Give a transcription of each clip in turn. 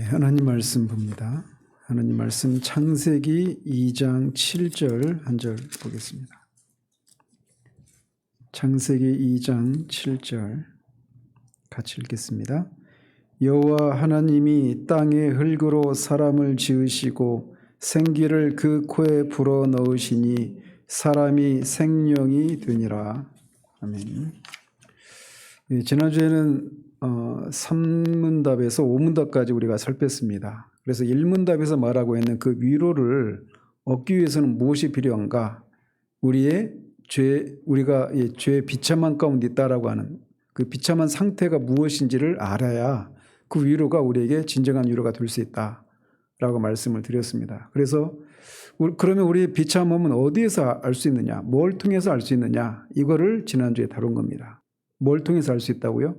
하나님 말씀 봅니다. 하나님 말씀 창세기 2장 7절 한 절 보겠습니다. 창세기 2장 7절 같이 읽겠습니다. 여호와 하나님이 땅의 흙으로 사람을 지으시고 생기를 그 코에 불어 넣으시니 사람이 생명이 되니라. 아멘. 지난주에는 3문답에서 5문답까지 우리가 살폈습니다. 그래서 1문답에서 말하고 있는 그 위로를 얻기 위해서는 무엇이 필요한가? 우리가 죄의 비참한 가운데 있다라고 하는 그 비참한 상태가 무엇인지를 알아야 그 위로가 우리에게 진정한 위로가 될 수 있다라고 말씀을 드렸습니다. 그래서 그러면 우리의 비참함은 어디에서 알 수 있느냐? 뭘 통해서 알 수 있느냐? 이거를 지난주에 다룬 겁니다. 뭘 통해서 알 수 있다고요?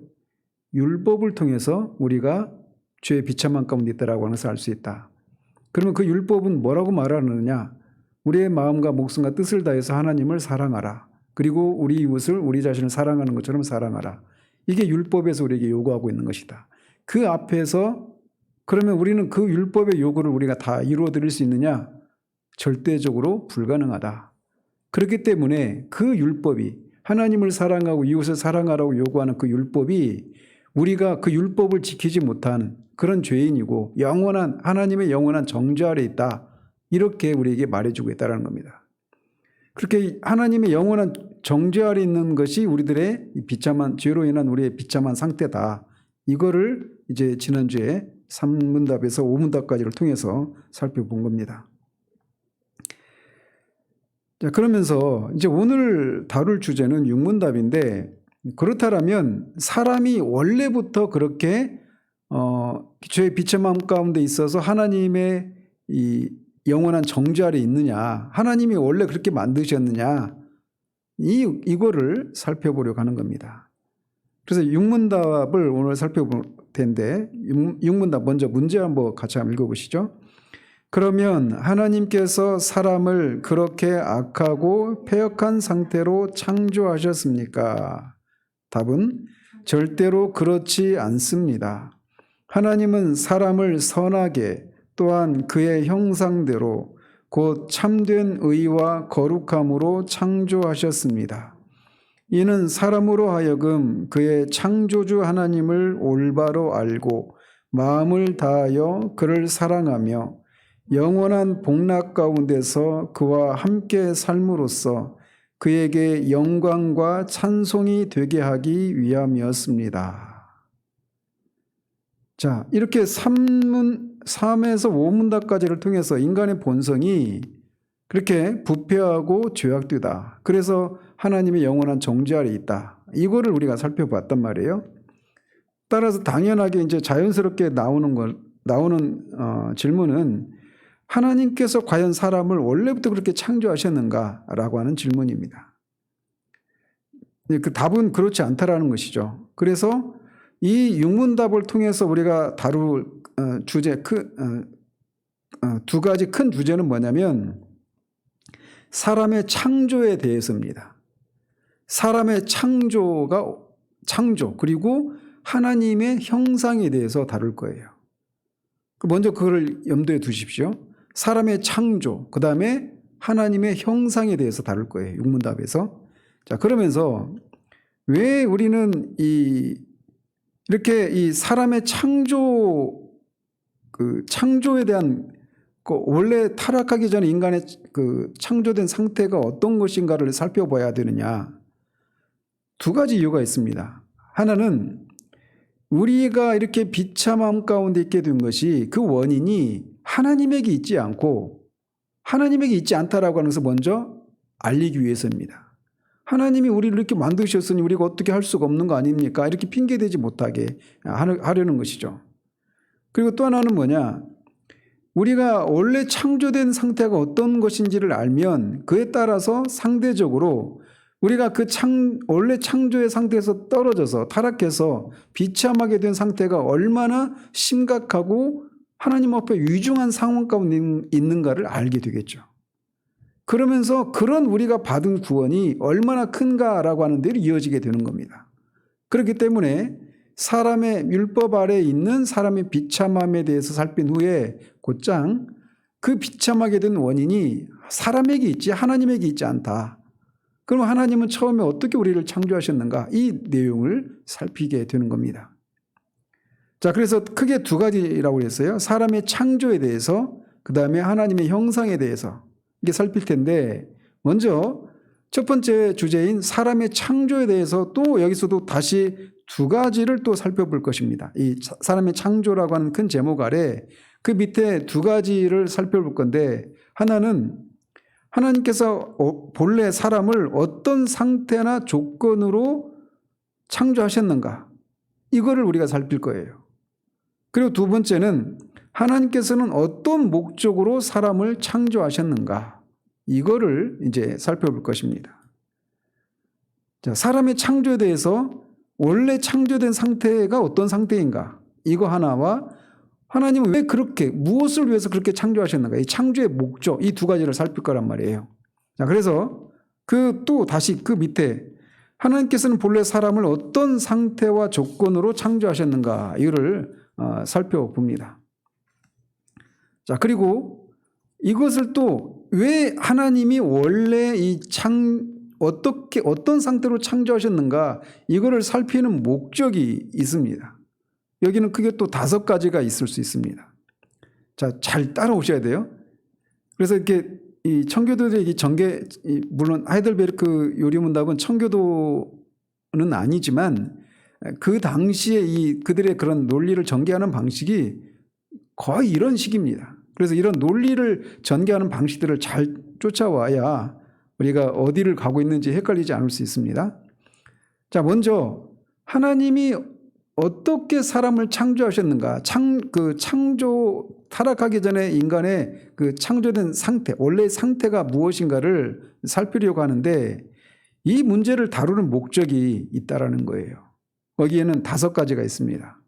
율법을 통해서 우리가 죄의 비참한 가운데 있다라고 하는 것을 알 수 있다. 그러면 그 율법은 뭐라고 말하느냐? 우리의 마음과 목숨과 뜻을 다해서 하나님을 사랑하라. 그리고 우리 이웃을 우리 자신을 사랑하는 것처럼 사랑하라. 이게 율법에서 우리에게 요구하고 있는 것이다. 그 앞에서 그러면 우리는 그 율법의 요구를 우리가 다 이루어드릴 수 있느냐? 절대적으로 불가능하다. 그렇기 때문에 그 율법이 하나님을 사랑하고 이웃을 사랑하라고 요구하는 그 율법이 우리가 그 율법을 지키지 못한 그런 죄인이고 하나님의 영원한 정죄 아래 있다. 이렇게 우리에게 말해주고 있다는 겁니다. 그렇게 하나님의 영원한 정죄 아래 있는 것이 우리들의 비참한 죄로 인한 우리의 비참한 상태다. 이거를 이제 지난주에 3문답에서 5문답까지를 통해서 살펴본 겁니다. 자, 그러면서 이제 오늘 다룰 주제는 6문답인데 그렇다면 사람이 원래부터 그렇게 죄의 비참함 가운데 있어서 하나님의 이 영원한 정죄 아래 있느냐, 하나님이 원래 그렇게 만드셨느냐, 이거를 살펴보려고 하는 겁니다. 그래서 6문답을 오늘 살펴볼 텐데 6문답 먼저 문제 한번 같이 한번 읽어보시죠. 그러면 하나님께서 사람을 그렇게 악하고 패역한 상태로 창조하셨습니까? 답은 절대로 그렇지 않습니다. 하나님은 사람을 선하게 또한 그의 형상대로 곧 참된 의와 거룩함으로 창조하셨습니다. 이는 사람으로 하여금 그의 창조주 하나님을 올바로 알고 마음을 다하여 그를 사랑하며 영원한 복락 가운데서 그와 함께 삶으로써 그에게 영광과 찬송이 되게 하기 위함이었습니다. 자, 이렇게 3에서 5문답까지를 통해서 인간의 본성이 그렇게 부패하고 죄악되다. 그래서 하나님의 영원한 정죄 아래 있다. 이거를 우리가 살펴봤단 말이에요. 따라서 당연하게 이제 자연스럽게 나오는 질문은 하나님께서 과연 사람을 원래부터 그렇게 창조하셨는가라고 하는 질문입니다. 그 답은 그렇지 않다라는 것이죠. 그래서 이 6문답을 통해서 우리가 다룰 주제 두 가지 큰 주제는 뭐냐면 사람의 창조에 대해서입니다. 사람의 창조 그리고 하나님의 형상에 대해서 다룰 거예요. 먼저 그걸 염두에 두십시오. 사람의 창조, 그 다음에 하나님의 형상에 대해서 다룰 거예요. 6문답에서. 자, 그러면서 왜 우리는 이렇게 이 사람의 창조에 대한 원래 타락하기 전에 인간의 창조된 상태가 어떤 것인가를 살펴봐야 되느냐. 두 가지 이유가 있습니다. 하나는 우리가 이렇게 비참함 가운데 있게 된 것이 그 원인이 하나님에게 있지 않고 하나님에게 있지 않다라고 하는 것을 먼저 알리기 위해서입니다. 하나님이 우리를 이렇게 만드셨으니 우리가 어떻게 할 수가 없는 거 아닙니까? 이렇게 핑계대지 못하게 하려는 것이죠. 그리고 또 하나는 뭐냐? 우리가 원래 창조된 상태가 어떤 것인지를 알면 그에 따라서 상대적으로 우리가 원래 창조의 상태에서 떨어져서 타락해서 비참하게 된 상태가 얼마나 심각하고 하나님 앞에 위중한 상황 가운데 있는가를 알게 되겠죠. 그러면서 그런 우리가 받은 구원이 얼마나 큰가라고 하는 데로 이어지게 되는 겁니다. 그렇기 때문에 사람의 율법 아래 있는 사람의 비참함에 대해서 살핀 후에 곧장 그 비참하게 된 원인이 사람에게 있지 하나님에게 있지 않다. 그럼 하나님은 처음에 어떻게 우리를 창조하셨는가? 이 내용을 살피게 되는 겁니다. 자, 그래서 크게 두 가지라고 했어요. 사람의 창조에 대해서, 그 다음에 하나님의 형상에 대해서 이게 살필 텐데, 먼저 첫 번째 주제인 사람의 창조에 대해서 또 여기서도 다시 두 가지를 또 살펴볼 것입니다. 이 사람의 창조라고 하는 큰 제목 아래 그 밑에 두 가지를 살펴볼 건데, 하나는 하나님께서 본래 사람을 어떤 상태나 조건으로 창조하셨는가, 이거를 우리가 살필 거예요. 그리고 두 번째는 하나님께서는 어떤 목적으로 사람을 창조하셨는가, 이거를 이제 살펴볼 것입니다. 자, 사람의 창조에 대해서 원래 창조된 상태가 어떤 상태인가, 이거 하나와 하나님은 왜 그렇게, 무엇을 위해서 그렇게 창조하셨는가, 이 창조의 목적, 이 두 가지를 살필 거란 말이에요. 자, 그래서 또 다시 그 밑에 하나님께서는 본래 사람을 어떤 상태와 조건으로 창조하셨는가, 이거를 살펴봅니다. 자, 그리고 이것을 또 왜 하나님이 원래 어떤 상태로 창조하셨는가, 이거를 살피는 목적이 있습니다. 여기는 크게 또 5가지가 있을 수 있습니다. 자, 잘 따라오셔야 돼요. 그래서 이렇게 이 청교도들의 물론 하이델베르크 요리문답은 청교도는 아니지만 그 당시에 그들의 그런 논리를 전개하는 방식이 거의 이런 식입니다. 그래서 이런 논리를 전개하는 방식들을 잘 쫓아와야 우리가 어디를 가고 있는지 헷갈리지 않을 수 있습니다. 자, 먼저 하나님이 어떻게 사람을 창조하셨는가, 타락하기 전에 인간의 그 창조된 상태, 원래의 상태가 무엇인가를 살피려고 하는데, 이 문제를 다루는 목적이 있다라는 거예요. 거기에는 5가지가 있습니다.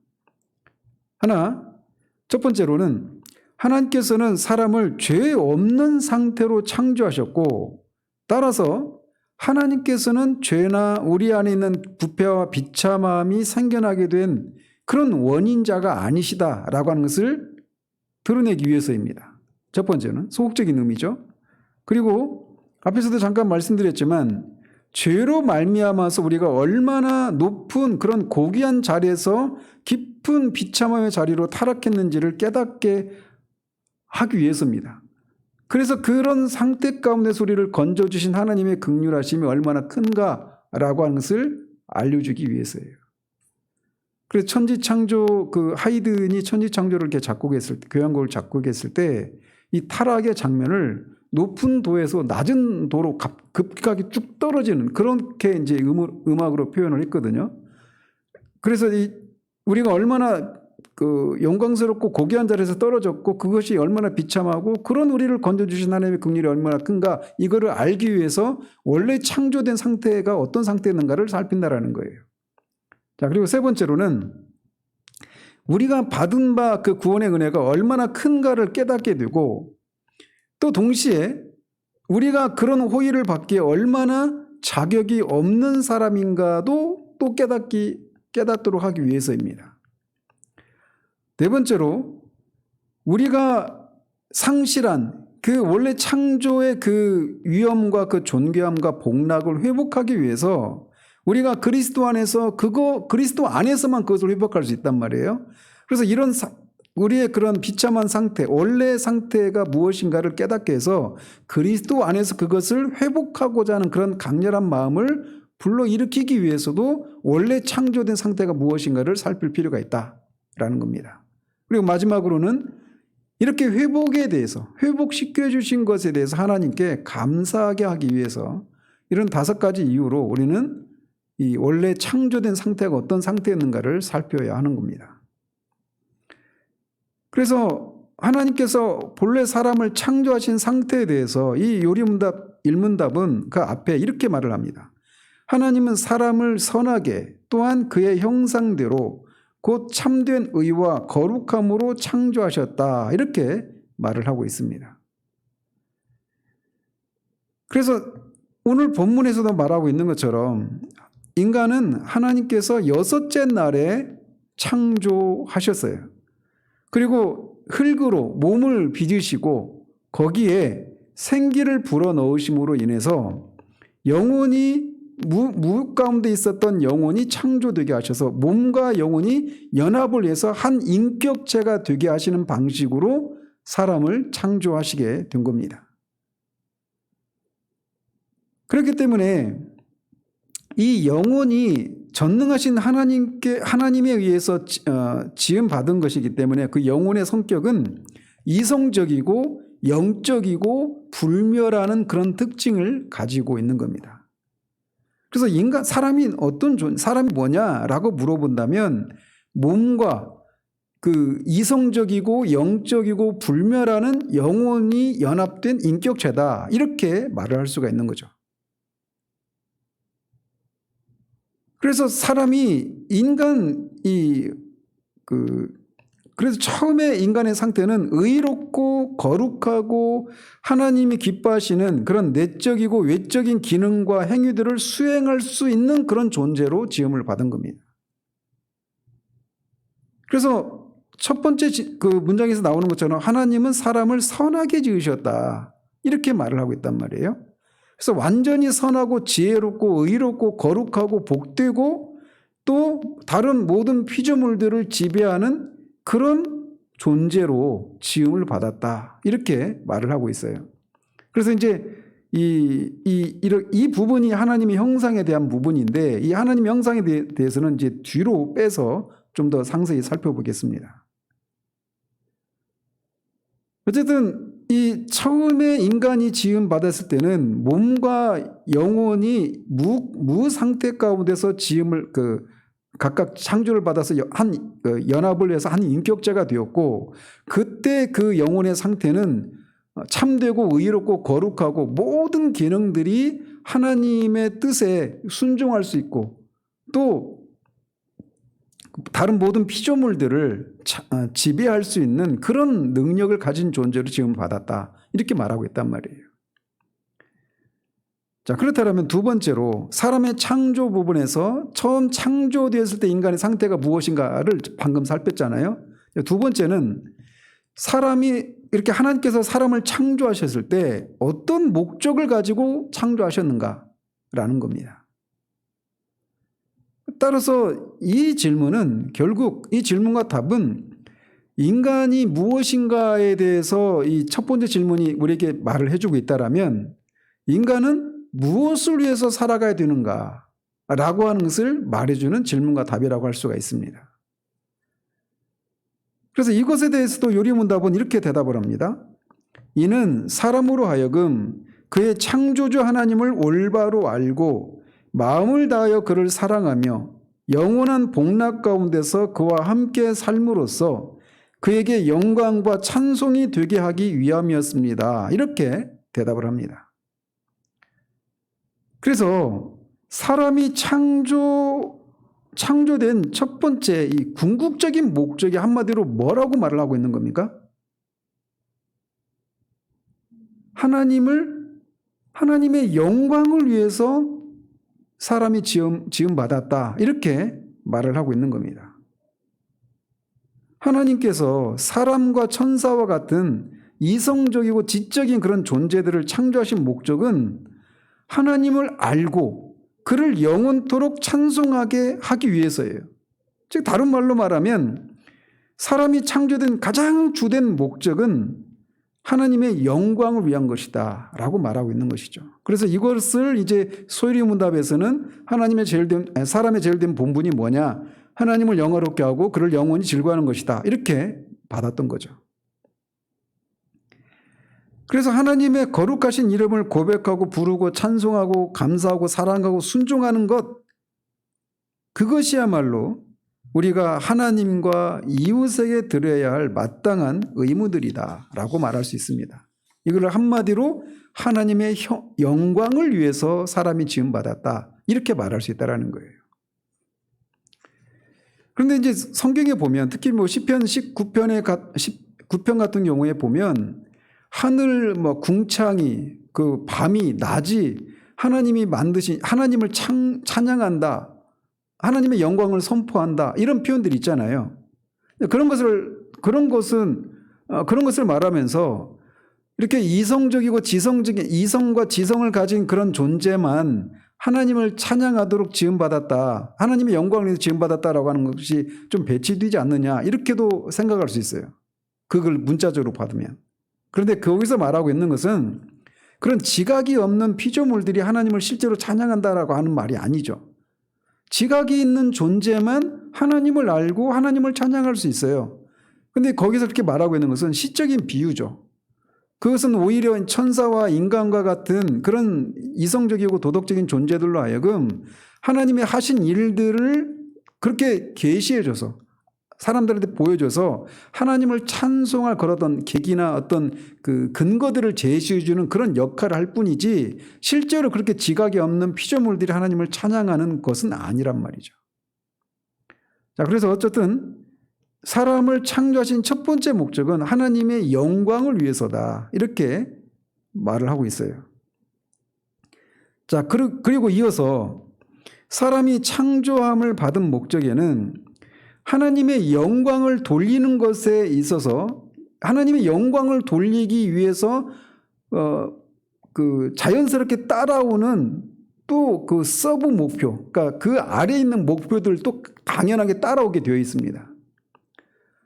첫 번째로는 하나님께서는 사람을 죄 없는 상태로 창조하셨고, 따라서 하나님께서는 죄나 우리 안에 있는 부패와 비참함이 생겨나게 된 그런 원인자가 아니시다라고 하는 것을 드러내기 위해서입니다. 첫 번째는 소극적인 의미죠. 그리고 앞에서도 잠깐 말씀드렸지만 죄로 말미암아서 우리가 얼마나 높은 그런 고귀한 자리에서 깊은 비참함의 자리로 타락했는지를 깨닫게 하기 위해서입니다. 그래서 그런 상태 가운데서 우리를 건져주신 하나님의 긍휼하심이 얼마나 큰가라고 하는 것을 알려주기 위해서예요. 그래서 천지창조, 하이든이 천지창조를 이렇게 작곡했을 때, 교향곡을 작곡했을 때 이 타락의 장면을 높은 도에서 낮은 도로 급격하게 쭉 떨어지는, 그렇게 이제 음악으로 표현을 했거든요. 그래서 우리가 얼마나 영광스럽고 고귀한 자리에서 떨어졌고 그것이 얼마나 비참하고 그런 우리를 건져주신 하나님의 긍휼이 얼마나 큰가, 이거를 알기 위해서 원래 창조된 상태가 어떤 상태였는가를 살핀다라는 거예요. 자, 그리고 세 번째로는 우리가 받은 바 그 구원의 은혜가 얼마나 큰가를 깨닫게 되고, 또 동시에 우리가 그런 호의를 받기에 얼마나 자격이 없는 사람인가도 또 깨닫도록 하기 위해서입니다. 네 번째로 우리가 상실한 그 원래 창조의 그 위엄과 그 존귀함과 복락을 회복하기 위해서 우리가 그리스도 안에서만 그것을 회복할 수 있단 말이에요. 그래서 이런 우리의 그런 비참한 상태, 원래 상태가 무엇인가를 깨닫게 해서 그리스도 안에서 그것을 회복하고자 하는 그런 강렬한 마음을 불러일으키기 위해서도 원래 창조된 상태가 무엇인가를 살필 필요가 있다라는 겁니다. 그리고 마지막으로는 이렇게 회복에 대해서, 회복시켜 주신 것에 대해서 하나님께 감사하게 하기 위해서 이런 5가지 이유로 우리는 이 원래 창조된 상태가 어떤 상태였는가를 살펴야 하는 겁니다. 그래서 하나님께서 본래 사람을 창조하신 상태에 대해서 이 요리문답 1문답은 그 앞에 이렇게 말을 합니다. 하나님은 사람을 선하게 또한 그의 형상대로 곧 참된 의와 거룩함으로 창조하셨다, 이렇게 말을 하고 있습니다. 그래서 오늘 본문에서도 말하고 있는 것처럼 인간은 하나님께서 6째 날에 창조하셨어요. 그리고 흙으로 몸을 빚으시고 거기에 생기를 불어넣으심으로 인해서 영혼이 무 가운데 있었던 영혼이 창조되게 하셔서 몸과 영혼이 연합을 해서 한 인격체가 되게 하시는 방식으로 사람을 창조하시게 된 겁니다. 그렇기 때문에 이 영혼이 전능하신 하나님에 의해서 지음받은 것이기 때문에 그 영혼의 성격은 이성적이고 영적이고 불멸하는 그런 특징을 가지고 있는 겁니다. 그래서 사람이 뭐냐라고 물어본다면 몸과 그 이성적이고 영적이고 불멸하는 영혼이 연합된 인격체다. 이렇게 말을 할 수가 있는 거죠. 그래서 그래서 처음에 인간의 상태는 의롭고 거룩하고 하나님이 기뻐하시는 그런 내적이고 외적인 기능과 행위들을 수행할 수 있는 그런 존재로 지음을 받은 겁니다. 그래서 첫 번째 그 문장에서 나오는 것처럼 하나님은 사람을 선하게 지으셨다. 이렇게 말을 하고 있단 말이에요. 그래서 완전히 선하고 지혜롭고 의롭고 거룩하고 복되고 또 다른 모든 피조물들을 지배하는 그런 존재로 지음을 받았다. 이렇게 말을 하고 있어요. 그래서 이제 이 부분이 하나님의 형상에 대한 부분인데 이 하나님의 형상에 대해서는 이제 뒤로 빼서 좀 더 상세히 살펴보겠습니다. 어쨌든 이 처음에 인간이 지음 받았을 때는 몸과 영혼이 무 상태 가운데서 지음을 각각 창조를 받아서 연합을 해서 한 인격체가 되었고 그때 그 영혼의 상태는 참되고 의롭고 거룩하고 모든 기능들이 하나님의 뜻에 순종할 수 있고 또 다른 모든 피조물들을 지배할 수 있는 그런 능력을 가진 존재로 지음을 받았다. 이렇게 말하고 있단 말이에요. 자, 그렇다면 두 번째로 사람의 창조 부분에서 처음 창조되었을 때 인간의 상태가 무엇인가를 방금 살폈잖아요. 두 번째는 사람이 이렇게 하나님께서 사람을 창조하셨을 때 어떤 목적을 가지고 창조하셨는가라는 겁니다. 따라서 이 질문은 결국 이 질문과 답은 인간이 무엇인가에 대해서 이 첫 번째 질문이 우리에게 말을 해주고 있다라면 인간은 무엇을 위해서 살아가야 되는가 라고 하는 것을 말해주는 질문과 답이라고 할 수가 있습니다. 그래서 이것에 대해서도 요리문답은 이렇게 대답을 합니다. 이는 사람으로 하여금 그의 창조주 하나님을 올바로 알고 마음을 다하여 그를 사랑하며 영원한 복락 가운데서 그와 함께 삶으로써 그에게 영광과 찬송이 되게 하기 위함이었습니다. 이렇게 대답을 합니다. 그래서 사람이 창조된 첫 번째 이 궁극적인 목적이 한마디로 뭐라고 말을 하고 있는 겁니까? 하나님의 영광을 위해서 사람이 지음받았다. 이렇게 말을 하고 있는 겁니다. 하나님께서 사람과 천사와 같은 이성적이고 지적인 그런 존재들을 창조하신 목적은 하나님을 알고 그를 영원토록 찬송하게 하기 위해서예요. 즉 다른 말로 말하면 사람이 창조된 가장 주된 목적은 하나님의 영광을 위한 것이다 라고 말하고 있는 것이죠. 그래서 이것을 이제 소유리문답에서는 사람의 제일된 본분이 뭐냐, 하나님을 영화롭게 하고 그를 영원히 즐거워하는 것이다 이렇게 받았던 거죠. 그래서 하나님의 거룩하신 이름을 고백하고 부르고 찬송하고 감사하고 사랑하고 순종하는 것, 그것이야말로 우리가 하나님과 이웃에게 드려야 할 마땅한 의무들이다 라고 말할 수 있습니다. 이걸 한마디로 하나님의 영광을 위해서 사람이 지음받았다 이렇게 말할 수 있다는 거예요. 그런데 이제 성경에 보면 특히 시편 19편 같은 경우에 보면 하늘 궁창이 밤이 낮이 하나님이 만드신 하나님을 찬양한다. 하나님의 영광을 선포한다. 이런 표현들이 있잖아요. 그런 것을 말하면서 이렇게 이성적이고 지성적인, 이성과 지성을 가진 그런 존재만 하나님을 찬양하도록 지음받았다. 하나님의 영광을 위해서 지음받았다라고 하는 것이 좀 배치되지 않느냐. 이렇게도 생각할 수 있어요. 그걸 문자적으로 받으면. 그런데 거기서 말하고 있는 것은 그런 지각이 없는 피조물들이 하나님을 실제로 찬양한다라고 하는 말이 아니죠. 지각이 있는 존재만 하나님을 알고 하나님을 찬양할 수 있어요. 그런데 거기서 그렇게 말하고 있는 것은 시적인 비유죠. 그것은 오히려 천사와 인간과 같은 그런 이성적이고 도덕적인 존재들로 하여금 하나님의 하신 일들을 그렇게 계시해줘서 사람들한테 보여줘서 하나님을 찬송할 그러던 계기나 어떤 그 근거들을 제시해주는 그런 역할을 할 뿐이지 실제로 그렇게 지각이 없는 피조물들이 하나님을 찬양하는 것은 아니란 말이죠. 자, 그래서 어쨌든 사람을 창조하신 첫 번째 목적은 하나님의 영광을 위해서다. 이렇게 말을 하고 있어요. 자, 그리고 이어서 사람이 창조함을 받은 목적에는 하나님의 영광을 돌리는 것에 있어서 하나님의 영광을 돌리기 위해서 그 자연스럽게 따라오는 또 그 서브 목표, 그러니까 그 아래에 있는 목표들도 당연하게 따라오게 되어 있습니다.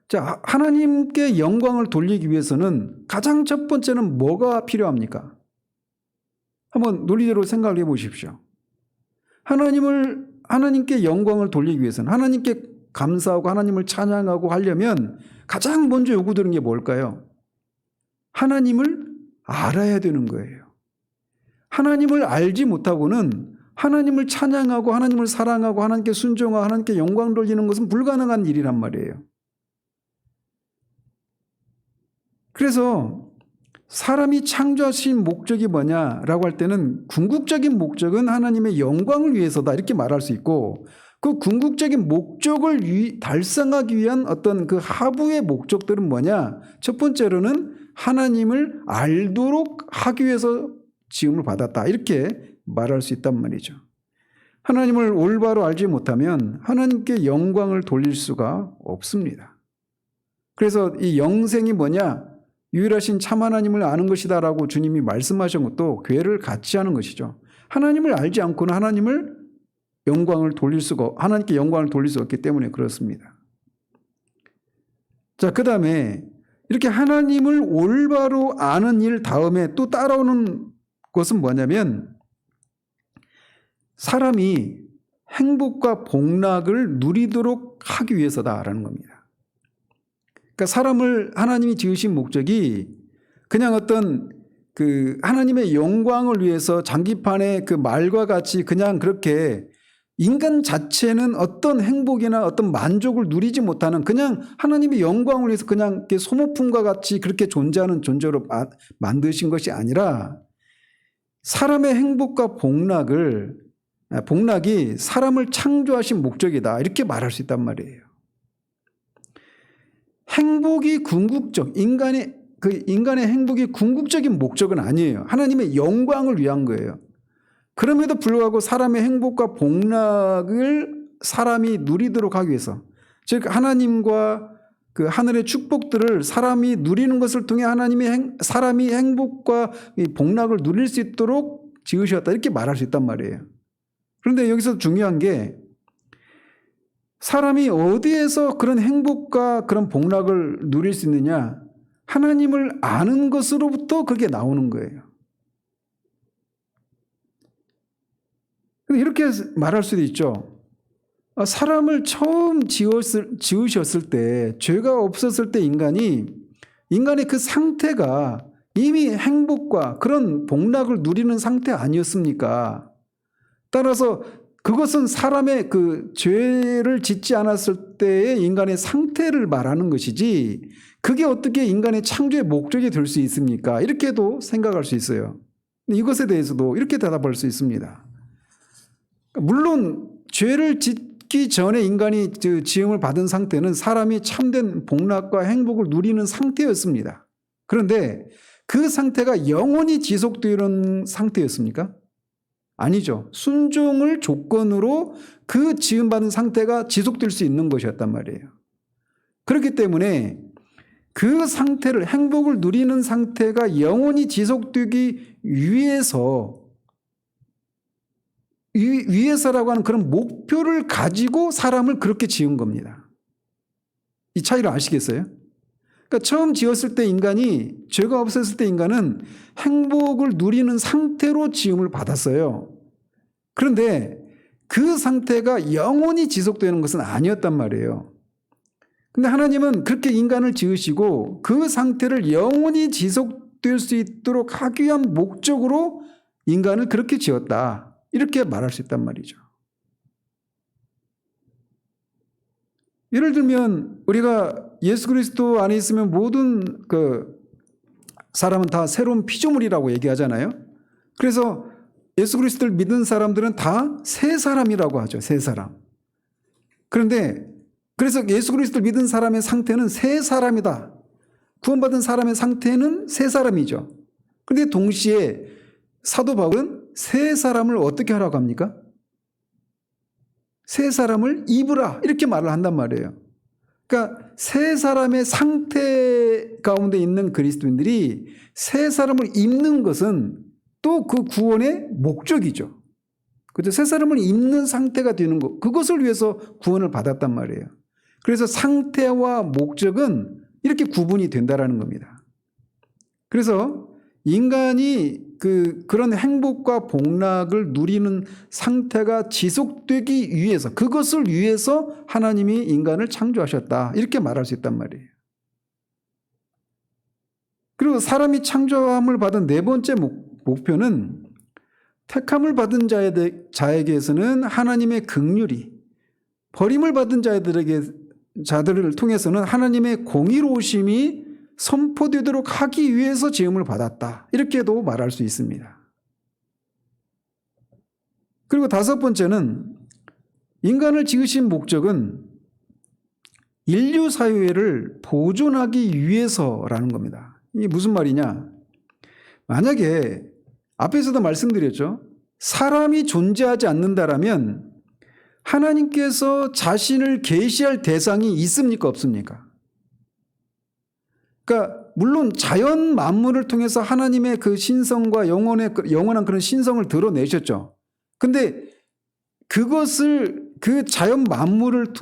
자, 하나님께 영광을 돌리기 위해서는 가장 첫 번째는 뭐가 필요합니까? 한번 논리적으로 생각을 해보십시오. 하나님께 영광을 돌리기 위해서는 하나님께 감사하고 하나님을 찬양하고 하려면 가장 먼저 요구되는 게 뭘까요? 하나님을 알아야 되는 거예요. 하나님을 알지 못하고는 하나님을 찬양하고 하나님을 사랑하고 하나님께 순종하고 하나님께 영광 돌리는 것은 불가능한 일이란 말이에요. 그래서 사람이 창조하신 목적이 뭐냐라고 할 때는 궁극적인 목적은 하나님의 영광을 위해서다 이렇게 말할 수 있고 그 궁극적인 목적을 달성하기 위한 어떤 그 하부의 목적들은 뭐냐? 첫 번째로는 하나님을 알도록 하기 위해서 지음을 받았다 이렇게 말할 수 있단 말이죠. 하나님을 올바로 알지 못하면 하나님께 영광을 돌릴 수가 없습니다. 그래서 이 영생이 뭐냐? 유일하신 참 하나님을 아는 것이다 라고 주님이 말씀하신 것도 교회를 같이 하는 것이죠. 하나님을 알지 않고는 하나님께 영광을 돌릴 수가 없기 때문에 그렇습니다. 자, 그 다음에 이렇게 하나님을 올바로 아는 일 다음에 또 따라오는 것은 뭐냐면 사람이 행복과 복락을 누리도록 하기 위해서다라는 겁니다. 그러니까 사람을 하나님이 지으신 목적이 그냥 어떤 그 하나님의 영광을 위해서 장기판의 그 말과 같이 그냥 그렇게 인간 자체는 어떤 행복이나 어떤 만족을 누리지 못하는 그냥 하나님의 영광을 위해서 그냥 이렇게 소모품과 같이 그렇게 존재하는 존재로 만드신 것이 아니라 사람의 행복과 복락이 사람을 창조하신 목적이다 이렇게 말할 수 있단 말이에요. 행복이 인간의 행복이 궁극적인 목적은 아니에요. 하나님의 영광을 위한 거예요. 그럼에도 불구하고 사람의 행복과 복락을 사람이 누리도록 하기 위해서, 즉 하나님과 그 하늘의 축복들을 사람이 누리는 것을 통해 사람이 행복과 복락을 누릴 수 있도록 지으셨다 이렇게 말할 수 있단 말이에요. 그런데 여기서 중요한 게 사람이 어디에서 그런 행복과 그런 복락을 누릴 수 있느냐? 하나님을 아는 것으로부터 그게 나오는 거예요. 이렇게 말할 수도 있죠. 사람을 처음 지으셨을 때, 죄가 없었을 때 인간의 그 상태가 이미 행복과 그런 복락을 누리는 상태 아니었습니까? 따라서 그것은 사람의 그 죄를 짓지 않았을 때의 인간의 상태를 말하는 것이지 그게 어떻게 인간의 창조의 목적이 될 수 있습니까? 이렇게도 생각할 수 있어요. 이것에 대해서도 이렇게 대답할 수 있습니다. 물론 죄를 짓기 전에 인간이 지음을 받은 상태는 사람이 참된 복락과 행복을 누리는 상태였습니다. 그런데 그 상태가 영원히 지속되는 상태였습니까? 아니죠. 순종을 조건으로 그 지음받은 상태가 지속될 수 있는 것이었단 말이에요. 그렇기 때문에 그 상태를, 행복을 누리는 상태가 영원히 지속되기 위해서라고 하는 그런 목표를 가지고 사람을 그렇게 지은 겁니다. 이 차이를 아시겠어요? 그러니까 처음 지었을 때 인간이, 죄가 없었을 때 인간은 행복을 누리는 상태로 지음을 받았어요. 그런데 그 상태가 영원히 지속되는 것은 아니었단 말이에요. 근데 하나님은 그렇게 인간을 지으시고 그 상태를 영원히 지속될 수 있도록 하기 위한 목적으로 인간을 그렇게 지었다. 이렇게 말할 수 있단 말이죠. 예를 들면 우리가 예수 그리스도 안에 있으면 모든 사람은 다 새로운 피조물이라고 얘기하잖아요. 그래서 예수 그리스도를 믿는 사람들은 다 새 사람이라고 하죠. 새 사람. 그래서 예수 그리스도를 믿은 사람의 상태는 새 사람이다. 구원받은 사람의 상태는 새 사람이죠. 그런데 동시에 사도 바울은 새 사람을 어떻게 하라고 합니까? 새 사람을 입으라, 이렇게 말을 한단 말이에요. 그러니까 새 사람의 상태 가운데 있는 그리스도인들이 새 사람을 입는 것은 또 그 구원의 목적이죠. 그죠? 새 사람을 입는 상태가 되는 것, 그것을 위해서 구원을 받았단 말이에요. 그래서 상태와 목적은 이렇게 구분이 된다라는 겁니다. 그래서 인간이 그런 행복과 복락을 누리는 상태가 지속되기 위해서, 그것을 위해서 하나님이 인간을 창조하셨다, 이렇게 말할 수 있단 말이에요. 그리고 사람이 창조함을 받은 네 번째 목표는 택함을 받은 자에게서는 하나님의 긍휼이, 버림을 받은 자들을 통해서는 하나님의 공의로우심이 선포되도록 하기 위해서 지음을 받았다, 이렇게도 말할 수 있습니다. 그리고 다섯 번째는 인간을 지으신 목적은 인류 사회를 보존하기 위해서라는 겁니다. 이게 무슨 말이냐? 만약에 앞에서도 말씀드렸죠. 사람이 존재하지 않는다라면 하나님께서 자신을 계시할 대상이 있습니까, 없습니까? 그러니까 물론 자연 만물을 통해서 하나님의 그 신성과 영원한 그런 신성을 드러내셨죠. 근데 그것을, 그 자연 만물을,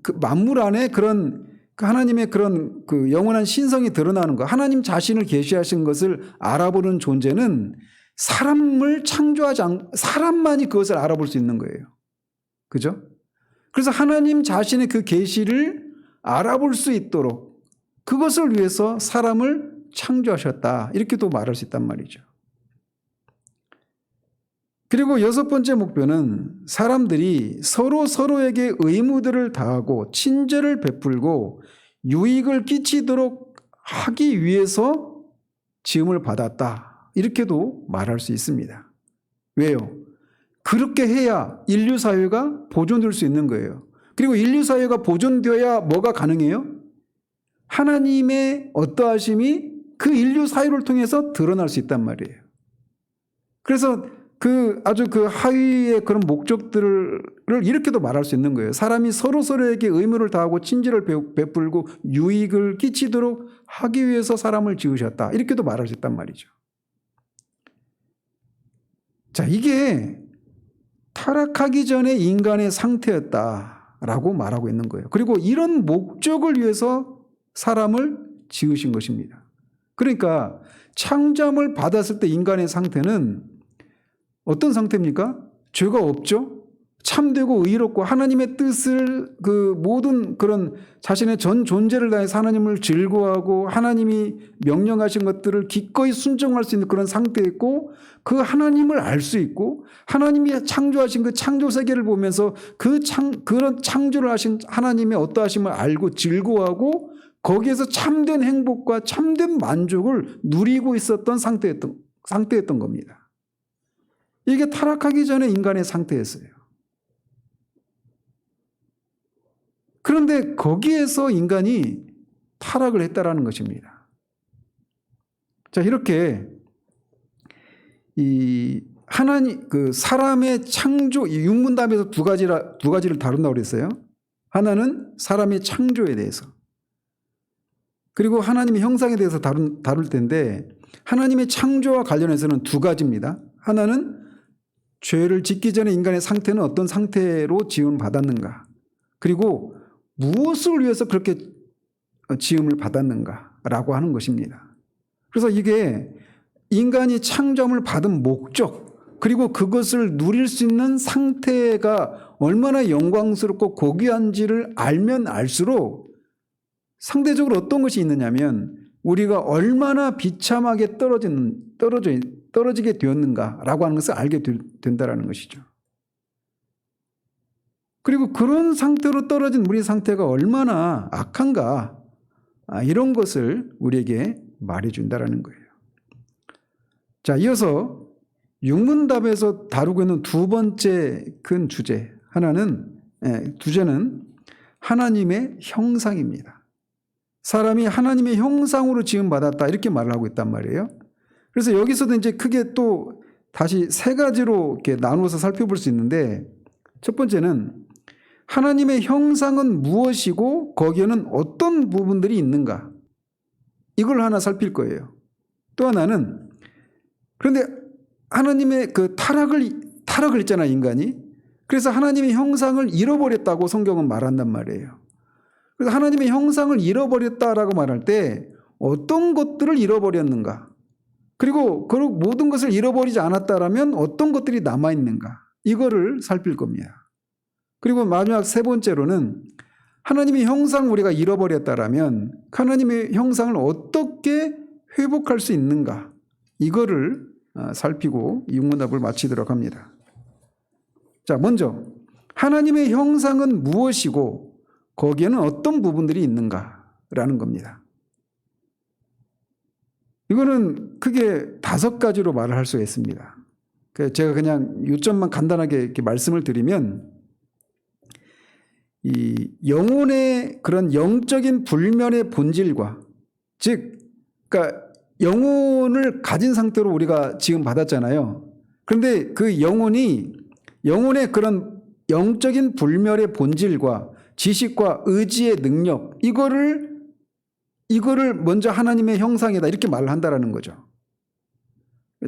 그 만물 안에 그런 하나님의 그런 그 영원한 신성이 드러나는 것, 하나님 자신을 계시하신 것을 알아보는 존재는 사람을 창조하지 사람만이 그것을 알아볼 수 있는 거예요. 그죠? 그래서 하나님 자신의 그 계시를 알아볼 수 있도록 그것을 위해서 사람을 창조하셨다, 이렇게도 말할 수 있단 말이죠. 그리고 여섯 번째 목표는 사람들이 서로에게 의무들을 다하고 친절을 베풀고 유익을 끼치도록 하기 위해서 지음을 받았다, 이렇게도 말할 수 있습니다. 왜요? 그렇게 해야 인류 사회가 보존될 수 있는 거예요. 그리고 인류 사회가 보존되어야 뭐가 가능해요? 하나님의 어떠하심이 그 인류 사회를 통해서 드러날 수 있단 말이에요. 그래서 아주 그 하위의 그런 목적들을 이렇게도 말할 수 있는 거예요. 사람이 서로에게 의무를 다하고 친절을 베풀고 유익을 끼치도록 하기 위해서 사람을 지으셨다, 이렇게도 말할 수 있단 말이죠. 자, 이게 타락하기 전에 인간의 상태였다라고 말하고 있는 거예요. 그리고 이런 목적을 위해서 사람을 지으신 것입니다. 그러니까 창조함을 받았을 때 인간의 상태는 어떤 상태입니까? 죄가 없죠. 참되고 의롭고 하나님의 뜻을, 그 모든 그런 자신의 전 존재를 다해서 하나님을 즐거워하고 하나님이 명령하신 것들을 기꺼이 순종할 수 있는 그런 상태였고, 그 하나님을 알 수 있고 하나님이 창조하신 그 창조 세계를 보면서 그런 창조를 하신 하나님의 어떠하심을 알고 즐거워하고 거기에서 참된 행복과 참된 만족을 누리고 있었던 상태였던 겁니다. 이게 타락하기 전에 인간의 상태였어요. 그런데 거기에서 인간이 타락을 했다라는 것입니다. 자, 이렇게 하나님 그 사람의 창조 이 육문답에서 두 가지를 다룬다고 그랬어요. 하나는 사람의 창조에 대해서, 그리고 하나님의 형상에 대해서 다룰 텐데, 하나님의 창조와 관련해서는 두 가지입니다. 하나는 죄를 짓기 전에 인간의 상태는 어떤 상태로 지음을 받았는가, 그리고 무엇을 위해서 그렇게 지음을 받았는가라고 하는 것입니다. 그래서 이게 인간이 창조함을 받은 목적, 그리고 그것을 누릴 수 있는 상태가 얼마나 영광스럽고 고귀한지를 알면 알수록 상대적으로 어떤 것이 있느냐면 우리가 얼마나 비참하게 떨어지게 되었는가라고 하는 것을 알게 된다는 것이죠. 그리고 그런 상태로 떨어진 우리 상태가 얼마나 악한가, 이런 것을 우리에게 말해준다는 거예요. 자, 이어서 육문답에서 다루고 있는 두 번째 큰 주제는 하나님의 형상입니다. 사람이 하나님의 형상으로 지음받았다, 이렇게 말을 하고 있단 말이에요. 그래서 여기서도 이제 크게 또 다시 세 가지로 이렇게 나누어서 살펴볼 수 있는데, 첫 번째는 하나님의 형상은 무엇이고 거기에는 어떤 부분들이 있는가, 이걸 하나 살필 거예요. 또 하나는, 그런데 하나님의 그 타락을 했잖아요, 인간이. 그래서 하나님의 형상을 잃어버렸다고 성경은 말한단 말이에요. 그래서 하나님의 형상을 잃어버렸다라고 말할 때 어떤 것들을 잃어버렸는가, 그리고 그 모든 것을 잃어버리지 않았다라면 어떤 것들이 남아있는가, 이거를 살필 겁니다. 그리고 마지막 세 번째로는 하나님의 형상을 우리가 잃어버렸다라면 하나님의 형상을 어떻게 회복할 수 있는가, 이거를 살피고 이 육문답을 마치도록 합니다. 자, 먼저 하나님의 형상은 무엇이고 거기에는 어떤 부분들이 있는가라는 겁니다. 이거는 크게 5가지로 말을 할 수가 있습니다. 제가 그냥 요점만 간단하게 이렇게 말씀을 드리면, 이 영혼의 그런 영적인 불면의 본질과, 즉, 그러니까 영혼을 가진 상태로 우리가 지금 받았잖아요. 그런데 그 영혼의 그런 영적인 불멸의 본질과 지식과 의지의 능력, 이거를 먼저 하나님의 형상이다, 이렇게 말을 한다라는 거죠.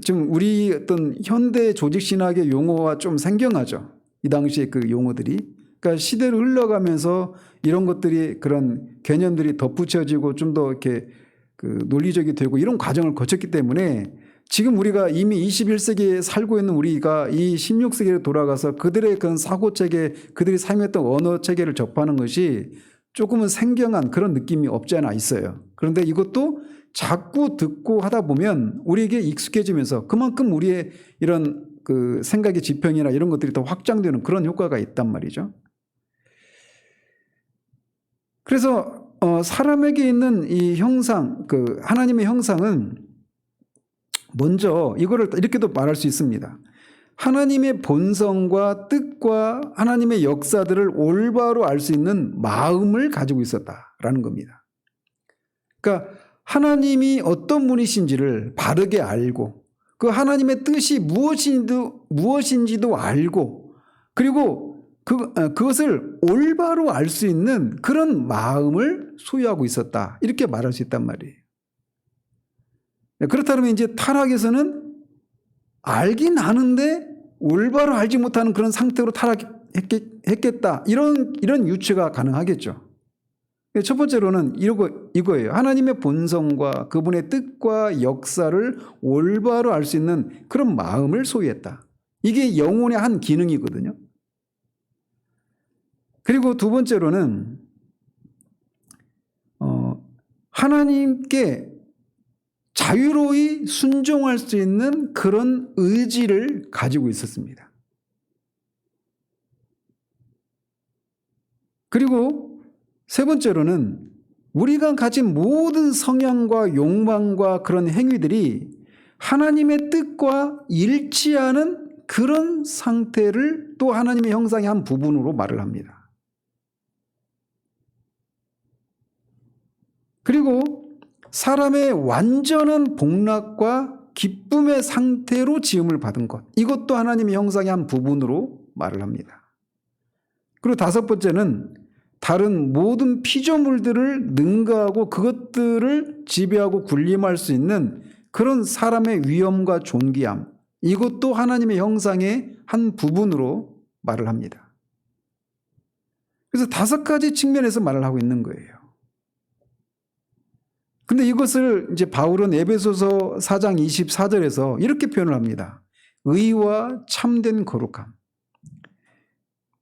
지금 우리 어떤 현대 조직신학의 용어와 좀 생경하죠, 이 당시에 그 용어들이. 그러니까 시대를 흘러가면서 이런 것들이, 그런 개념들이 덧붙여지고 좀 더 이렇게 그 논리적이 되고 이런 과정을 거쳤기 때문에 지금 우리가 이미 21세기에 살고 있는 우리가 이 16세기로 돌아가서 그들의 그런 사고체계, 그들이 사용했던 언어체계를 접하는 것이 조금은 생경한 그런 느낌이 없지 않아 있어요. 그런데 이것도 자꾸 듣고 하다 보면 우리에게 익숙해지면서 그만큼 우리의 이런 그 생각의 지평이나 이런 것들이 더 확장되는 그런 효과가 있단 말이죠. 그래서 사람에게 있는 이 형상, 그 하나님의 형상은 먼저 이거를 이렇게도 말할 수 있습니다. 하나님의 본성과 뜻과 하나님의 역사들을 올바로 알 수 있는 마음을 가지고 있었다라는 겁니다. 그러니까 하나님이 어떤 분이신지를 바르게 알고, 그 하나님의 뜻이 무엇인지도 알고, 그리고 그것을 올바로 알 수 있는 그런 마음을 소유하고 있었다, 이렇게 말할 수 있단 말이에요. 그렇다면 이제 타락에서는 알긴 아는데 올바로 알지 못하는 그런 상태로 타락했겠다, 이런 유추가 가능하겠죠. 첫 번째로는 이거예요. 하나님의 본성과 그분의 뜻과 역사를 올바로 알 수 있는 그런 마음을 소유했다. 이게 영혼의 한 기능이거든요. 그리고 두 번째로는 하나님께 자유로이 순종할 수 있는 그런 의지를 가지고 있었습니다. 그리고 세 번째로는 우리가 가진 모든 성향과 욕망과 그런 행위들이 하나님의 뜻과 일치하는 그런 상태를 또 하나님의 형상의 한 부분으로 말을 합니다. 그리고 사람의 완전한 복락과 기쁨의 상태로 지음을 받은 것. 이것도 하나님의 형상의 한 부분으로 말을 합니다. 그리고 다섯 번째는 다른 모든 피조물들을 능가하고 그것들을 지배하고 군림할 수 있는 그런 사람의 위엄과 존귀함. 이것도 하나님의 형상의 한 부분으로 말을 합니다. 그래서 다섯 가지 측면에서 말을 하고 있는 거예요. 근데 이것을 이제 바울은 에베소서 4장 24절에서 이렇게 표현을 합니다. 의와 참된 거룩함.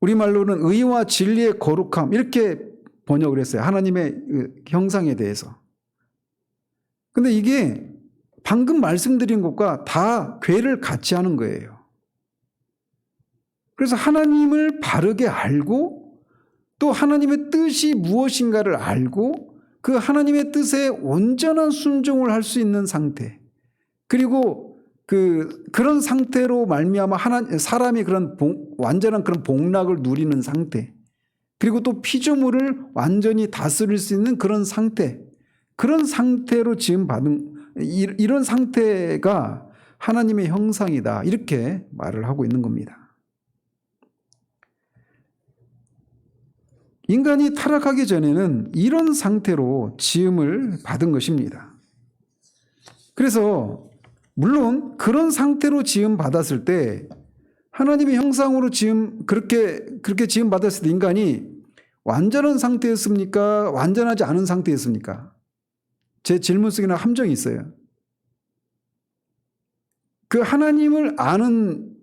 우리말로는 의와 진리의 거룩함 이렇게 번역을 했어요. 하나님의 형상에 대해서. 근데 이게 방금 말씀드린 것과 다 궤를 같이 하는 거예요. 그래서 하나님을 바르게 알고 또 하나님의 뜻이 무엇인가를 알고 그 하나님의 뜻에 온전한 순종을 할 수 있는 상태, 그리고 그런 상태로 말미암아 사람이 그런 완전한 그런 복락을 누리는 상태, 그리고 또 피조물을 완전히 다스릴 수 있는 그런 상태, 그런 상태로 지음받은 이런 상태가 하나님의 형상이다, 이렇게 말을 하고 있는 겁니다. 인간이 타락하기 전에는 이런 상태로 지음을 받은 것입니다. 그래서 물론 그런 상태로 지음 받았을 때 하나님의 형상으로 그렇게 지음 받았을 때 인간이 완전한 상태였습니까? 완전하지 않은 상태였습니까? 제 질문 속에는 함정이 있어요. 그 하나님을 아는,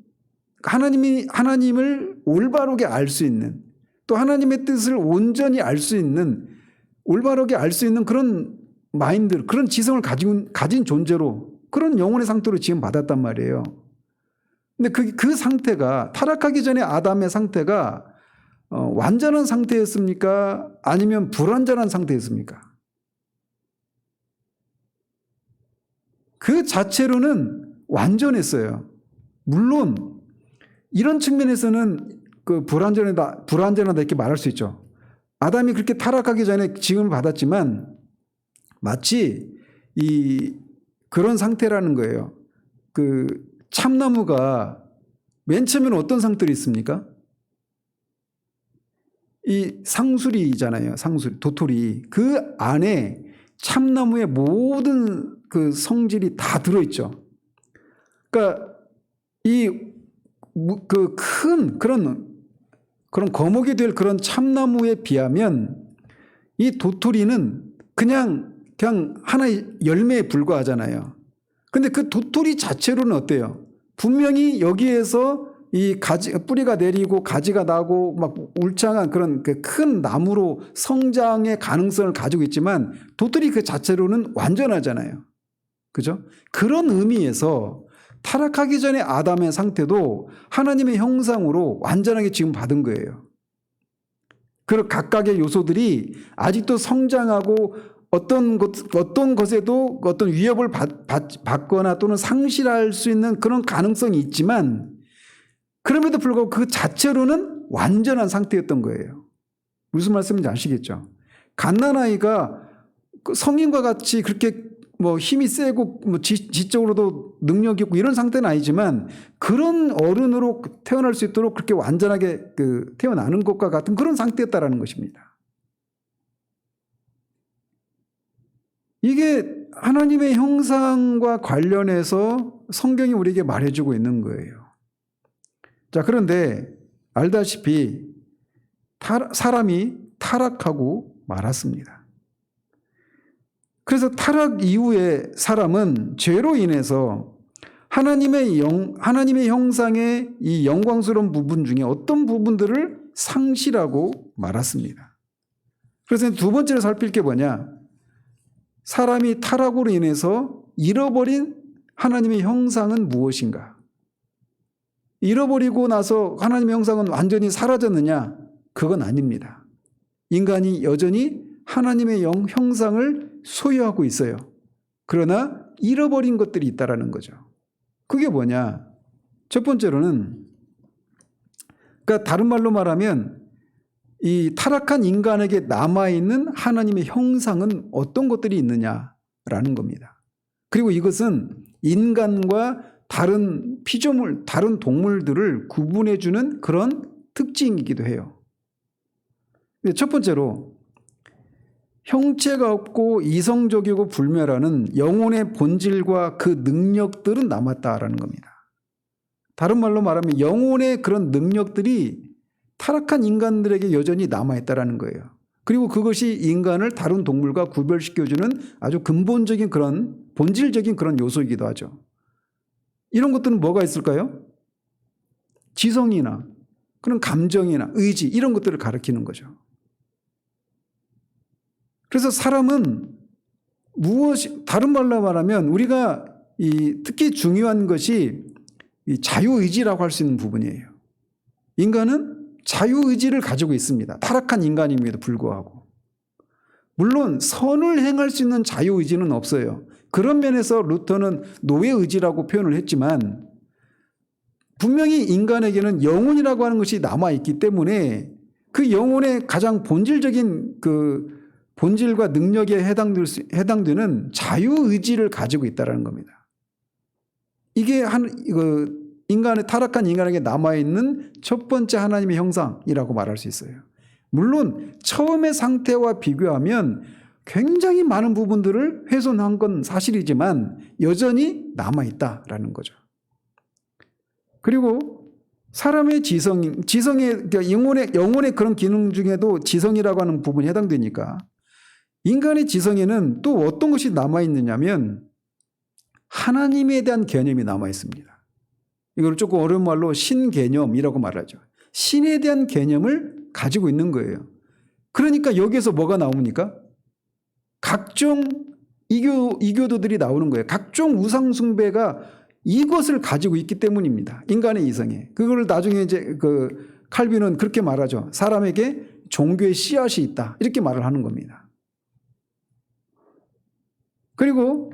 하나님을 올바르게 알 수 있는, 또 하나님의 뜻을 온전히 알 수 있는, 올바르게 알 수 있는 그런 마인드, 그런 지성을 가진 존재로, 그런 영혼의 상태로 지금 받았단 말이에요. 근데 그 상태가, 타락하기 전에 아담의 상태가 완전한 상태였습니까? 아니면 불완전한 상태였습니까? 그 자체로는 완전했어요. 물론 이런 측면에서는 불완전하다 이렇게 말할 수 있죠. 아담이 그렇게 타락하기 전에 지음을 받았지만 마치 그런 상태라는 거예요. 그 참나무가 맨 처음에는 어떤 상태로 있습니까? 이 상수리잖아요. 상수리, 도토리. 그 안에 참나무의 모든 그 성질이 다 들어있죠. 그러니까 큰 그런 거목이 될 그런 참나무에 비하면 이 도토리는 그냥 하나의 열매에 불과하잖아요. 근데 그 도토리 자체로는 어때요? 분명히 여기에서 이 뿌리가 내리고 가지가 나고 막 울창한 그런 큰 나무로 성장의 가능성을 가지고 있지만 도토리 그 자체로는 완전하잖아요. 그죠? 그런 의미에서 타락하기 전에 아담의 상태도 하나님의 형상으로 완전하게 지금 받은 거예요. 그 각각의 요소들이 아직도 성장하고 어떤 것에도 어떤 위협을 받거나 또는 상실할 수 있는 그런 가능성이 있지만 그럼에도 불구하고 그 자체로는 완전한 상태였던 거예요. 무슨 말씀인지 아시겠죠? 갓난아이가 성인과 같이 그렇게 힘이 세고 지적으로도 능력이 있고 이런 상태는 아니지만 그런 어른으로 태어날 수 있도록 그렇게 완전하게 태어나는 것과 같은 그런 상태였다라는 것입니다. 이게 하나님의 형상과 관련해서 성경이 우리에게 말해주고 있는 거예요. 자, 그런데 알다시피 사람이 타락하고 말았습니다. 그래서 타락 이후에 사람은 죄로 인해서 하나님의 형상의 이 영광스러운 부분 중에 어떤 부분들을 상실하고 말았습니다. 그래서 두 번째로 살필 게 뭐냐? 사람이 타락으로 인해서 잃어버린 하나님의 형상은 무엇인가? 잃어버리고 나서 하나님의 형상은 완전히 사라졌느냐? 그건 아닙니다. 인간이 여전히 하나님의 형상을 소유하고 있어요. 그러나 잃어버린 것들이 있다라는 거죠. 그게 뭐냐? 첫 번째로는, 그러니까 다른 말로 말하면 이 타락한 인간에게 남아있는 하나님의 형상은 어떤 것들이 있느냐라는 겁니다. 그리고 이것은 인간과 다른 피조물, 다른 동물들을 구분해주는 그런 특징이기도 해요. 첫 번째로 형체가 없고 이성적이고 불멸하는 영혼의 본질과 그 능력들은 남았다라는 겁니다. 다른 말로 말하면 영혼의 그런 능력들이 타락한 인간들에게 여전히 남아있다라는 거예요. 그리고 그것이 인간을 다른 동물과 구별시켜주는 아주 근본적인 그런 본질적인 그런 요소이기도 하죠. 이런 것들은 뭐가 있을까요? 지성이나 그런 감정이나 의지 이런 것들을 가리키는 거죠. 그래서 사람은 다른 말로 말하면 우리가 특히 중요한 것이 자유의지라고 할 수 있는 부분이에요. 인간은 자유의지를 가지고 있습니다. 타락한 인간임에도 불구하고. 물론 선을 행할 수 있는 자유의지는 없어요. 그런 면에서 루터는 노예의지라고 표현을 했지만 분명히 인간에게는 영혼이라고 하는 것이 남아있기 때문에 그 영혼의 가장 본질적인 그 본질과 능력에 해당되는 자유의지를 가지고 있다는 겁니다. 이게 타락한 인간에게 남아있는 첫 번째 하나님의 형상이라고 말할 수 있어요. 물론 처음의 상태와 비교하면 굉장히 많은 부분들을 훼손한 건 사실이지만 여전히 남아있다라는 거죠. 그리고 사람의 지성의 영혼의 그런 기능 중에도 지성이라고 하는 부분이 해당되니까 인간의 지성에는 또 어떤 것이 남아있느냐면 하나님에 대한 개념이 남아있습니다. 이걸 조금 어려운 말로 신개념이라고 말하죠. 신에 대한 개념을 가지고 있는 거예요. 그러니까 여기에서 뭐가 나옵니까? 각종 이교도들이 나오는 거예요. 각종 우상숭배가 이것을 가지고 있기 때문입니다. 인간의 이성에. 그걸 나중에 이제 칼빈은 그렇게 말하죠. 사람에게 종교의 씨앗이 있다. 이렇게 말을 하는 겁니다. 그리고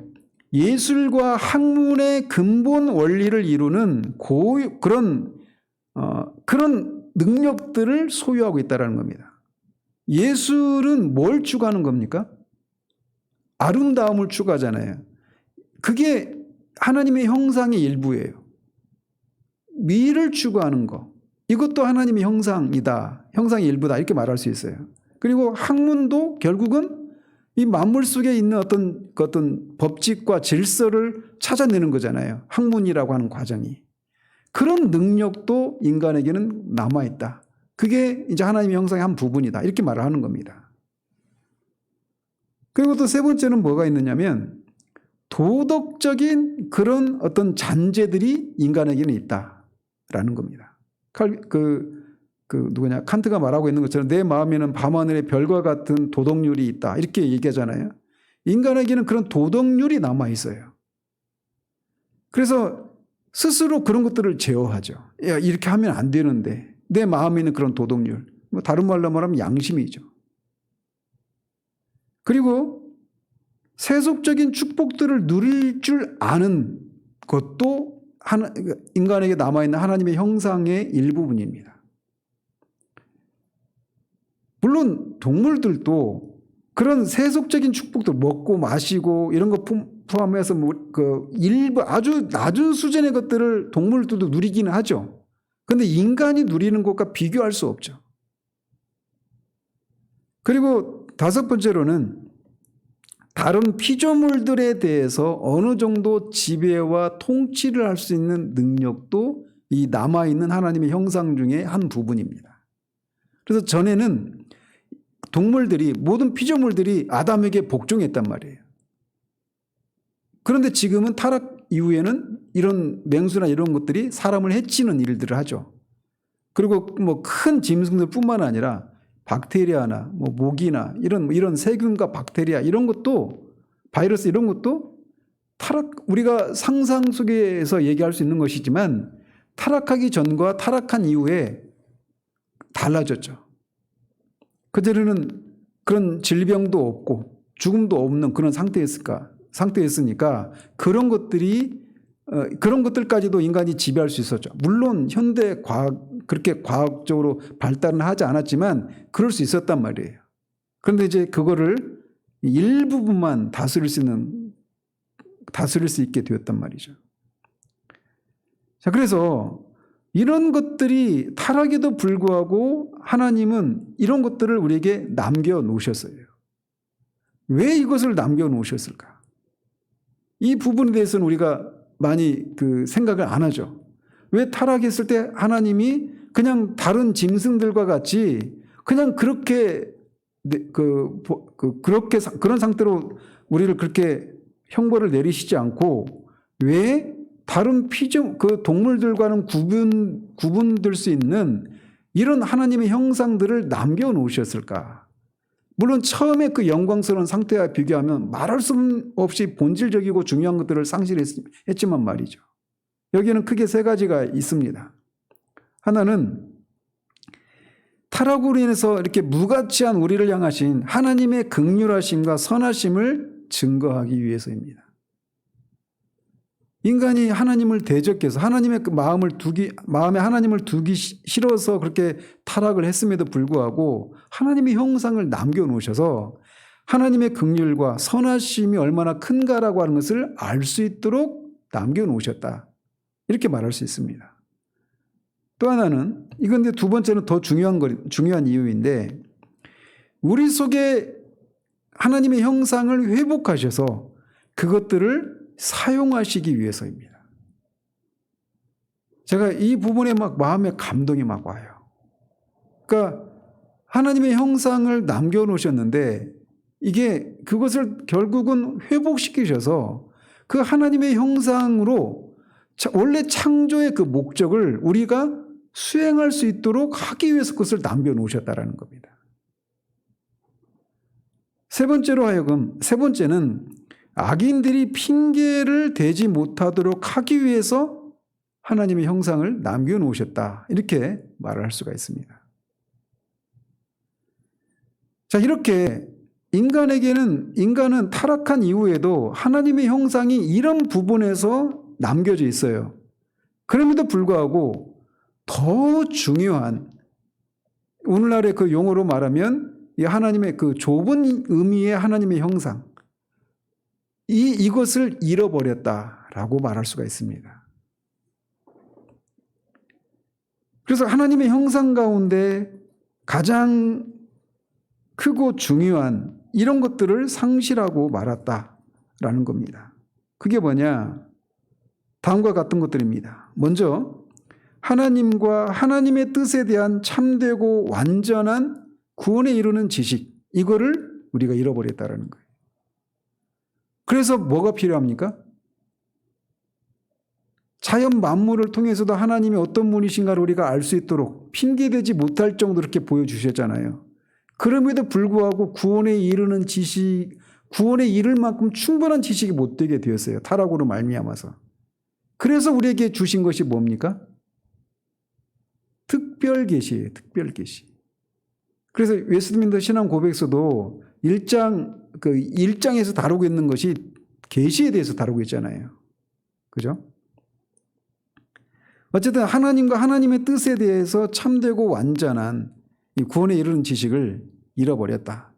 예술과 학문의 근본 원리를 이루는 그런 능력들을 소유하고 있다는 겁니다. 예술은 뭘 추구하는 겁니까? 아름다움을 추구하잖아요. 그게 하나님의 형상의 일부예요. 미를 추구하는 거. 이것도 하나님의 형상이다. 형상의 일부다. 이렇게 말할 수 있어요. 그리고 학문도 결국은 이 만물 속에 있는 어떤 법칙과 질서를 찾아내는 거잖아요. 학문이라고 하는 과정이. 그런 능력도 인간에게는 남아있다. 그게 이제 하나님의 형상의 한 부분이다. 이렇게 말을 하는 겁니다. 그리고 또 세 번째는 뭐가 있느냐면 도덕적인 그런 어떤 잔재들이 인간에게는 있다라는 겁니다. 칸트가 말하고 있는 것처럼 내 마음에는 밤하늘의 별과 같은 도덕률이 있다. 이렇게 얘기하잖아요. 인간에게는 그런 도덕률이 남아있어요. 그래서 스스로 그런 것들을 제어하죠. 야, 이렇게 하면 안 되는데. 내 마음에 있는 그런 도덕률. 다른 말로 말하면 양심이죠. 그리고 세속적인 축복들을 누릴 줄 아는 것도 인간에게 남아있는 하나님의 형상의 일부분입니다. 물론 동물들도 그런 세속적인 축복들 먹고 마시고 이런 거 포함해서 일부 아주 낮은 수준의 것들을 동물들도 누리기는 하죠. 그런데 인간이 누리는 것과 비교할 수 없죠. 그리고 다섯 번째로는 다른 피조물들에 대해서 어느 정도 지배와 통치를 할 수 있는 능력도 이 남아있는 하나님의 형상 중에 한 부분입니다. 그래서 전에는 모든 피조물들이 아담에게 복종했단 말이에요. 그런데 지금은 타락 이후에는 이런 맹수나 이런 것들이 사람을 해치는 일들을 하죠. 그리고 큰 짐승들 뿐만 아니라 박테리아나 모기나 이런 세균과 박테리아 이런 것도 바이러스 이런 것도 우리가 상상 속에서 얘기할 수 있는 것이지만 타락하기 전과 타락한 이후에 달라졌죠. 그전에는 그런 질병도 없고 죽음도 없는 그런 상태였으니까 그런 것들까지도 인간이 지배할 수 있었죠. 물론 현대 그렇게 과학적으로 발달은 하지 않았지만 그럴 수 있었단 말이에요. 그런데 이제 그거를 일부분만 다스릴 수 있는 다스릴 수 있게 되었단 말이죠. 자, 그래서 이런 것들이 타락에도 불구하고 하나님은 이런 것들을 우리에게 남겨놓으셨어요. 왜 이것을 남겨놓으셨을까? 이 부분에 대해서는 우리가 많이 생각을 안 하죠. 왜 타락했을 때 하나님이 그냥 다른 짐승들과 같이 그냥 그렇게 그런 상태로 우리를 그렇게 형벌을 내리시지 않고 왜 다른 동물들과는 구분될 수 있는 이런 하나님의 형상들을 남겨놓으셨을까? 물론 처음에 그 영광스러운 상태와 비교하면 말할 수 없이 본질적이고 중요한 것들을 상실했지만 말이죠. 여기에는 크게 세 가지가 있습니다. 하나는 타락으로 인해서 이렇게 무가치한 우리를 향하신 하나님의 긍휼하심과 선하심을 증거하기 위해서입니다. 인간이 하나님을 대적해서 하나님의 마음에 하나님을 두기 싫어서 그렇게 타락을 했음에도 불구하고 하나님의 형상을 남겨놓으셔서 하나님의 긍휼과 선하심이 얼마나 큰가라고 하는 것을 알 수 있도록 남겨놓으셨다. 이렇게 말할 수 있습니다. 또 하나는 이건데 두 번째는 더 중요한 이유인데 우리 속에 하나님의 형상을 회복하셔서 그것들을 사용하시기 위해서입니다. 제가 이 부분에 마음에 감동이 와요. 그러니까 하나님의 형상을 남겨놓으셨는데 이게 그것을 결국은 회복시키셔서 그 하나님의 형상으로 원래 창조의 그 목적을 우리가 수행할 수 있도록 하기 위해서 그것을 남겨놓으셨다라는 겁니다. 세 번째는 악인들이 핑계를 대지 못하도록 하기 위해서 하나님의 형상을 남겨놓으셨다. 이렇게 말을 할 수가 있습니다. 자, 이렇게 인간은 타락한 이후에도 하나님의 형상이 이런 부분에서 남겨져 있어요. 그럼에도 불구하고 더 중요한 오늘날의 그 용어로 말하면 이 하나님의 그 좁은 의미의 하나님의 형상 이것을 잃어버렸다라고 말할 수가 있습니다. 그래서 하나님의 형상 가운데 가장 크고 중요한 이런 것들을 상실하고 말았다라는 겁니다. 그게 뭐냐? 다음과 같은 것들입니다. 먼저 하나님과 하나님의 뜻에 대한 참되고 완전한 구원에 이루는 지식, 이거를 우리가 잃어버렸다는 거예요. 그래서 뭐가 필요합니까? 자연 만물을 통해서도 하나님이 어떤 분이신가를 우리가 알 수 있도록 핑계대지 못할 정도로 이렇게 보여주셨잖아요. 그럼에도 불구하고 구원에 이르는 지식, 구원에 이를 만큼 충분한 지식이 못 되게 되었어요. 타락으로 말미암아서. 그래서 우리에게 주신 것이 뭡니까? 특별계시예요. 특별계시. 그래서 웨스트민스터 신앙 고백서도 1장에서 다루고 있는 것이 계시에 대해서 다루고 있잖아요. 그죠? 어쨌든 하나님과 하나님의 뜻에 대해서 참되고 완전한 이 구원에 이르는 지식을 잃어버렸다.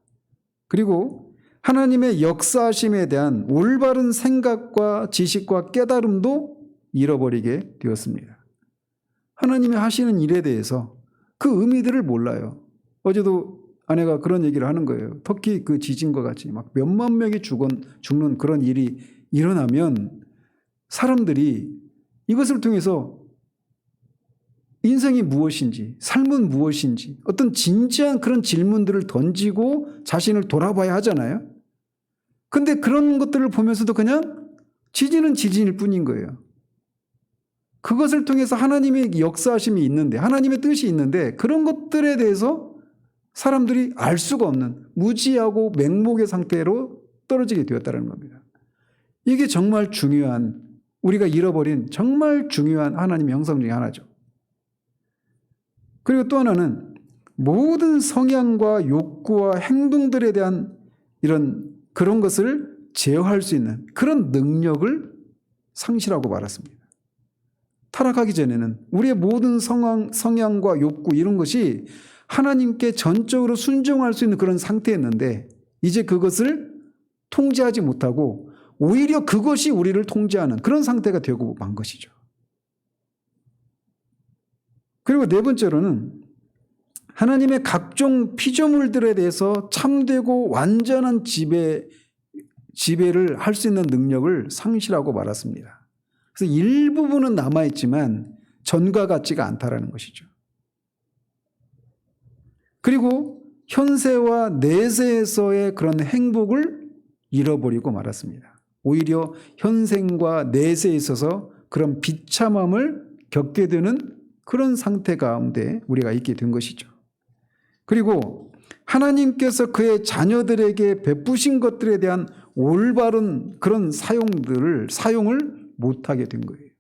그리고 하나님의 역사하심에 대한 올바른 생각과 지식과 깨달음도 잃어버리게 되었습니다. 하나님이 하시는 일에 대해서 그 의미들을 몰라요. 어제도 아내가 그런 얘기를 하는 거예요. 터키 그 지진과 같이 막 몇만 명이 죽는 그런 일이 일어나면 사람들이 이것을 통해서 인생이 무엇인지, 삶은 무엇인지, 어떤 진지한 그런 질문들을 던지고 자신을 돌아봐야 하잖아요. 근데 그런 것들을 보면서도 그냥 지진은 지진일 뿐인 거예요. 그것을 통해서 하나님의 역사하심이 있는데, 하나님의 뜻이 있는데, 그런 것들에 대해서 사람들이 알 수가 없는 무지하고 맹목의 상태로 떨어지게 되었다는 겁니다. 이게 정말 중요한, 우리가 잃어버린 정말 중요한 하나님의 형상 중에 하나죠. 그리고 또 하나는 모든 성향과 욕구와 행동들에 대한 그런 것을 제어할 수 있는 그런 능력을 상실하고 말았습니다. 타락하기 전에는 우리의 모든 성향과 욕구 이런 것이 하나님께 전적으로 순종할 수 있는 그런 상태였는데 이제 그것을 통제하지 못하고 오히려 그것이 우리를 통제하는 그런 상태가 되고 만 것이죠. 그리고 네 번째로는 하나님의 각종 피조물들에 대해서 참되고 완전한 지배를 할 수 있는 능력을 상실하고 말았습니다. 그래서 일부분은 남아있지만 전과 같지가 않다라는 것이죠. 그리고 현세와 내세에서의 그런 행복을 잃어버리고 말았습니다. 오히려 현생과 내세에 있어서 그런 비참함을 겪게 되는 그런 상태 가운데 우리가 있게 된 것이죠. 그리고 하나님께서 그의 자녀들에게 베푸신 것들에 대한 올바른 그런 사용을 못하게 된 거예요.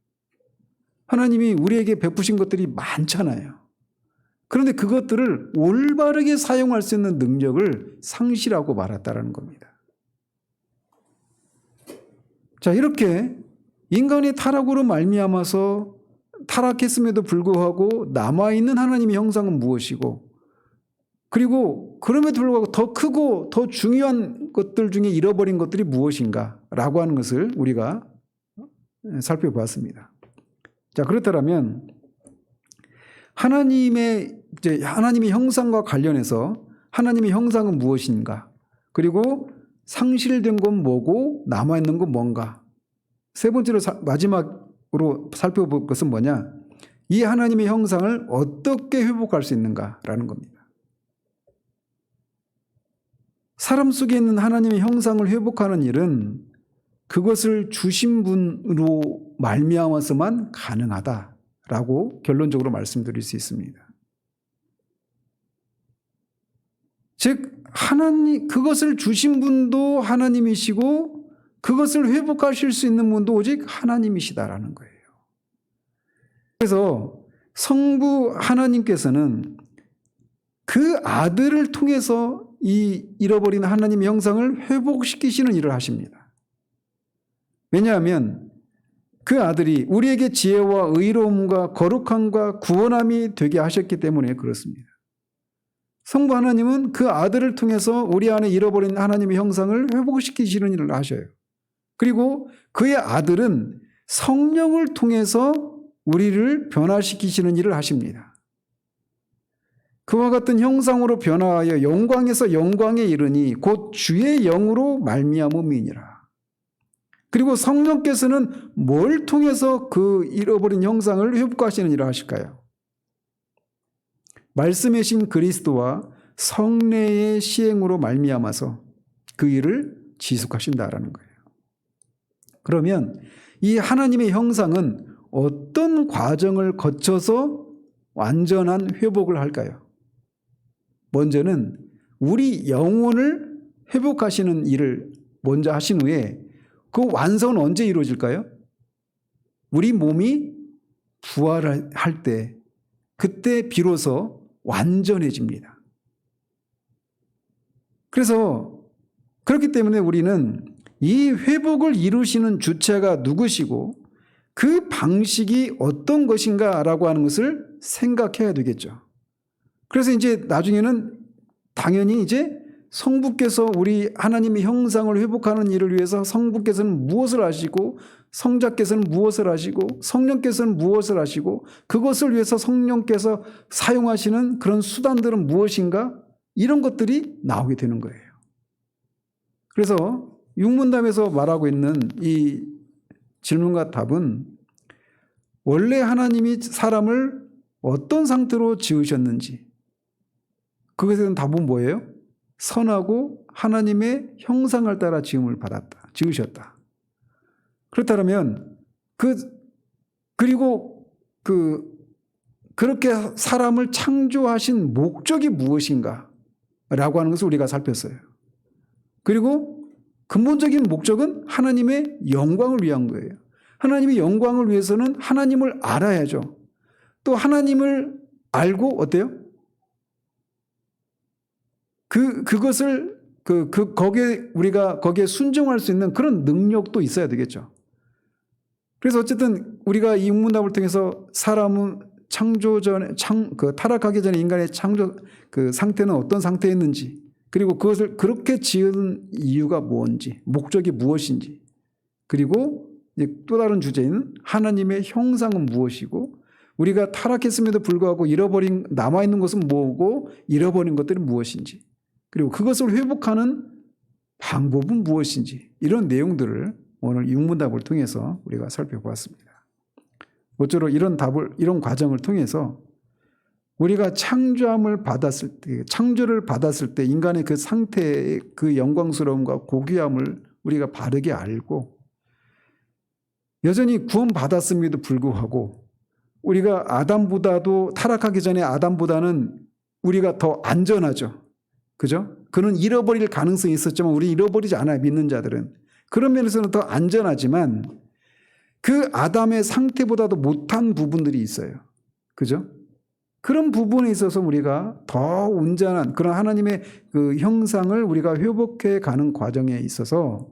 하나님이 우리에게 베푸신 것들이 많잖아요. 그런데 그것들을 올바르게 사용할 수 있는 능력을 상실하고 말았다는 겁니다. 자, 이렇게 인간이 타락으로 말미암아서 타락했음에도 불구하고 남아있는 하나님의 형상은 무엇이고, 그리고 그럼에도 불구하고 더 크고 더 중요한 것들 중에 잃어버린 것들이 무엇인가라고 하는 것을 우리가 살펴보았습니다. 자, 그렇다면 하나님의 형상과 관련해서 하나님의 형상은 무엇인가? 그리고 상실된 건 뭐고 남아있는 건 뭔가? 세 번째로 마지막으로 살펴볼 것은 뭐냐? 이 하나님의 형상을 어떻게 회복할 수 있는가라는 겁니다. 사람 속에 있는 하나님의 형상을 회복하는 일은 그것을 주신 분으로 말미암아서만 가능하다라고 결론적으로 말씀드릴 수 있습니다. 즉 그것을 주신 분도 하나님이시고 그것을 회복하실 수 있는 분도 오직 하나님이시다라는 거예요. 그래서 성부 하나님께서는 그 아들을 통해서 이 잃어버린 하나님의 형상을 회복시키시는 일을 하십니다. 왜냐하면 그 아들이 우리에게 지혜와 의로움과 거룩함과 구원함이 되게 하셨기 때문에 그렇습니다. 성부 하나님은 그 아들을 통해서 우리 안에 잃어버린 하나님의 형상을 회복시키시는 일을 하셔요. 그리고 그의 아들은 성령을 통해서 우리를 변화시키시는 일을 하십니다. 그와 같은 형상으로 변화하여 영광에서 영광에 이르니 곧 주의 영으로 말미암음이니라. 그리고 성령께서는 뭘 통해서 그 잃어버린 형상을 회복하시는 일을 하실까요? 말씀의 신 그리스도와 성례의 시행으로 말미암아서 그 일을 지속하신다라는 거예요. 그러면 이 하나님의 형상은 어떤 과정을 거쳐서 완전한 회복을 할까요? 먼저는 우리 영혼을 회복하시는 일을 먼저 하신 후에 그 완성은 언제 이루어질까요? 우리 몸이 부활할 때, 그때 비로소 완전해집니다. 그래서 그렇기 때문에 우리는 이 회복을 이루시는 주체가 누구시고 그 방식이 어떤 것인가라고 하는 것을 생각해야 되겠죠. 그래서 이제 나중에는 당연히 이제 성부께서 우리 하나님의 형상을 회복하는 일을 위해서 성부께서는 무엇을 하시고 성자께서는 무엇을 하시고 성령께서는 무엇을 하시고 그것을 위해서 성령께서 사용하시는 그런 수단들은 무엇인가? 이런 것들이 나오게 되는 거예요. 그래서 육문답에서 말하고 있는 이 질문과 답은 원래 하나님이 사람을 어떤 상태로 지으셨는지 그것에 대한 답은 뭐예요? 선하고 하나님의 형상을 따라 지으셨다. 그렇다면 그렇게 사람을 창조하신 목적이 무엇인가? 라고 하는 것을 우리가 살폈어요. 그리고 근본적인 목적은 하나님의 영광을 위한 거예요. 하나님의 영광을 위해서는 하나님을 알아야죠. 또 하나님을 알고 어때요? 거기에 순종할 수 있는 그런 능력도 있어야 되겠죠. 그래서 어쨌든 우리가 이 육문답을 통해서 사람은 창조 전에 타락하기 전에 인간의 창조 상태는 어떤 상태였는지, 그리고 그것을 그렇게 지은 이유가 뭔지, 목적이 무엇인지, 그리고 또 다른 주제인 하나님의 형상은 무엇이고 우리가 타락했음에도 불구하고 남아있는 것은 뭐고 잃어버린 것들이 무엇인지 그리고 그것을 회복하는 방법은 무엇인지 이런 내용들을 오늘 육문답을 통해서 우리가 살펴보았습니다. 모쪼록 이런 과정을 통해서 우리가 창조를 받았을 때 인간의 그 상태의 그 영광스러움과 고귀함을 우리가 바르게 알고 여전히 구원받았음에도 불구하고 우리가 타락하기 전에 아담보다는 우리가 더 안전하죠. 그죠? 그는 잃어버릴 가능성이 있었지만 우리 잃어버리지 않아요. 믿는 자들은. 그런 면에서는 더 안전하지만 그 아담의 상태보다도 못한 부분들이 있어요. 그죠? 그런 부분에 있어서 우리가 더 온전한 그런 하나님의 그 형상을 우리가 회복해 가는 과정에 있어서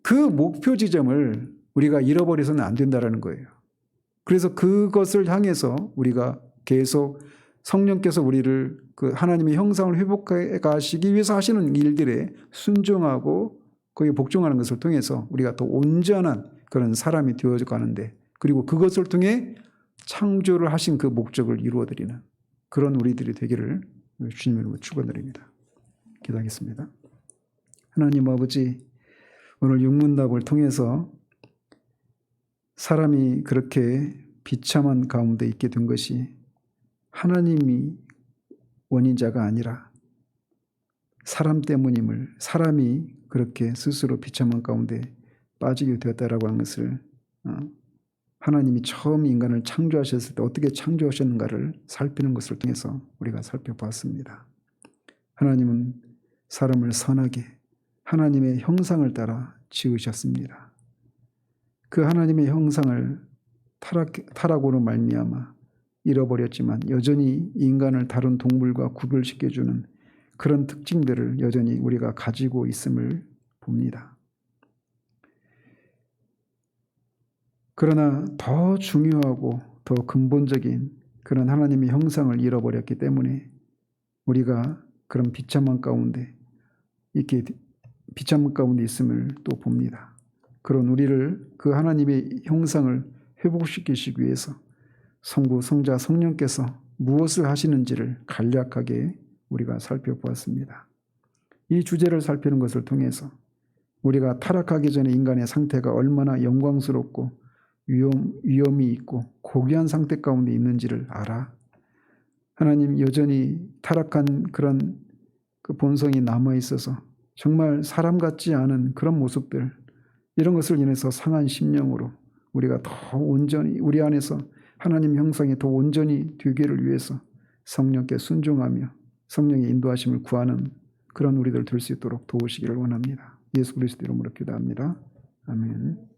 그 목표 지점을 우리가 잃어버려서는 안 된다는 거예요. 그래서 그것을 향해서 우리가 계속 성령께서 우리를 그 하나님의 형상을 회복해 가시기 위해서 하시는 일들에 순종하고 거기에 복종하는 것을 통해서 우리가 더 온전한 그런 사람이 되어져 가는데 그리고 그것을 통해 창조를 하신 그 목적을 이루어드리는 그런 우리들이 되기를 주님으로 축원드립니다. 기도하겠습니다. 하나님 아버지, 오늘 육문답을 통해서 사람이 그렇게 비참한 가운데 있게 된 것이 하나님이 원인자가 아니라 사람 때문임을, 사람이 그렇게 스스로 비참한 가운데 빠지게 되었다라고 하는 것을 하나님이 처음 인간을 창조하셨을 때 어떻게 창조하셨는가를 살피는 것을 통해서 우리가 살펴보았습니다. 하나님은 사람을 선하게 하나님의 형상을 따라 지으셨습니다. 그 하나님의 형상을 타락으로 말미암아 잃어버렸지만 여전히 인간을 다른 동물과 구별시켜주는 그런 특징들을 여전히 우리가 가지고 있음을 봅니다. 그러나 더 중요하고 더 근본적인 그런 하나님의 형상을 잃어버렸기 때문에 우리가 그런 비참한 가운데 있음을 또 봅니다. 그런 우리를 그 하나님의 형상을 회복시키시기 위해서 성부, 성자, 성령께서 무엇을 하시는지를 간략하게 우리가 살펴보았습니다. 이 주제를 살피는 것을 통해서 우리가 타락하기 전에 인간의 상태가 얼마나 영광스럽고 위험이 있고 고귀한 상태 가운데 있는지를 알아. 하나님 여전히 타락한 그런 그 본성이 남아있어서 정말 사람 같지 않은 그런 모습들 이런 것을 인해서 상한 심령으로 우리가 더 온전히 우리 안에서 하나님 형상이 더 온전히 되기를 위해서 성령께 순종하며 성령의 인도하심을 구하는 그런 우리들 될 수 있도록 도우시기를 원합니다. 예수 그리스도 이름으로 기도합니다. 아멘.